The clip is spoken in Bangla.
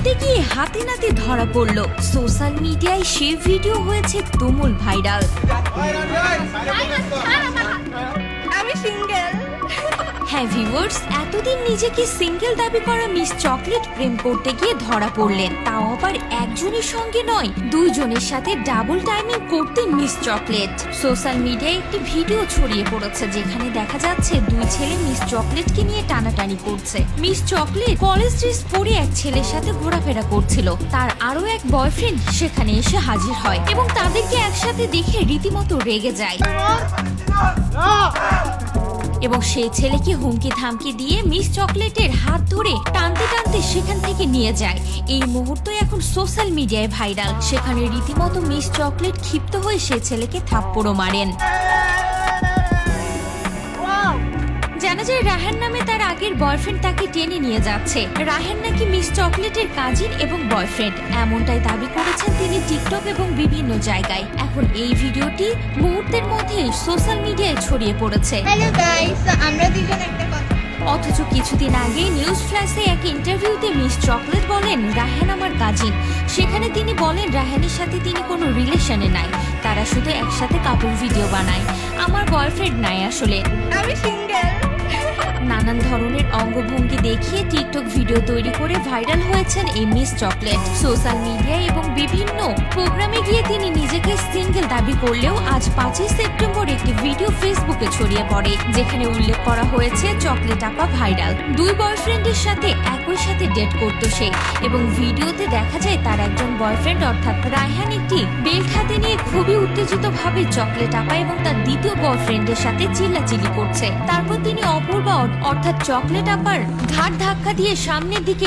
করতে গিয়ে হাতে নাতে ধরা পড়ল। সোশ্যাল মিডিয়ায় সেই ভিডিও হয়েছে তুমুল ভাইরাল। আমি সিঙ্গেল। হ্যাঁ ভিউয়ার্স, এতদিন নিজেকে সিঙ্গেল দাবি করা মিস চকলেট প্রেম করতে গিয়ে ধরা পড়লেন, তাও আবার একজনের সঙ্গে নয়, দুইজনের সাথে ডাবল টাইমিং করতে মিস চকলেট। সোশ্যাল মিডিয়ায় একটি ভিডিও ছড়িয়ে পড়েছে যেখানে দেখা যাচ্ছে দুই ছেলে মিস চকলেটকে নিয়ে টানাটানি করছে। মিস চকলেট কলেজ ড্রেস পরে এক ছেলের সাথে ঘোরাফেরা করছিল, তার আরো এক বয়ফ্রেন্ড সেখানে এসে হাজির হয় এবং তাদেরকে একসাথে দেখে রীতিমতো রেগে যায় এবং সেই ছেলেকে হুমকি ধামকি দিয়ে মিস চকলেটের হাত ধরে টানতে টানতে সেখান থেকে নিয়ে যায়। এই মুহূর্তে এখন সোশ্যাল মিডিয়ায় ভাইরাল। সেখানে রীতিমতো মিস চকলেট ক্ষিপ্ত হয়ে সেই ছেলেকে থাপ্পড়ও মারেন। জানা যায় রাহান নামে তার আগের বয়ফ্রেন্ড তাকে টেনে নিয়ে যাচ্ছে। রাহান নাকি মিস চকলেটের কাজিন এবং বয়ফ্রেন্ড, এমনটাই দাবি করেছেন তিনি টিকটক এবং বিভিন্ন জায়গায়। এখন এই ভিডিওটি মুহূর্তের মধ্যে সোশ্যাল মিডিয়ায় ছড়িয়ে পড়েছে। হ্যালো গাইস, আমরা দুজন একটা কথা। অথচ কিছুদিন আগে নিউজ ফ্ল্যাশে এক ইন্টারভিউতে মিস চকলেট বলেন রাহান আমার কাজিন। সেখানে তিনি বলেন রাহানের সাথে তিনি কোনো রিলেশনে নাই, তারা শুধু একসাথে কাপল ভিডিও বানায়। আমার বয়ফ্রেন্ড নাই আসলে, আমি সিঙ্গেল। নানান ধরনের অঙ্গভঙ্গি দেখিয়ে টিকটক ভিডিও তৈরি করে ভাইরাল হয়েছেন এই মিস চকলেট। সোশ্যাল মিডিয়ায় এবং বিভিন্ন প্রোগ্রামে গিয়ে তিনি নিজেকে সিঙ্গেল দাবি করলেও আজ 5 সেপ্টেম্বর একটি ভিডিও ফেসবুকে ছড়িয়ে পড়ে যেখানে উল্লেখ করা হয়েছে চকলেট আপা ভাইরাল। দুই বয়ফ্রেন্ডের সাথে একই সাথে ডেট করতো সে এবং ভিডিওতে দেখা যায় তার একজন বয়ফ্রেন্ড অর্থাৎ রায়হান একটি বেল্ট হাতে নিয়ে খুবই উত্তেজিত ভাবে চকলেট আপা এবং তার দ্বিতীয় বয়ফ্রেন্ডের সাথে চিল্লাচিল্লি করছে। তারপর তিনি অপূর্বা অর্থাৎ চকলেট আপার ঘাট ধাক্কা দিয়ে সামনের দিকে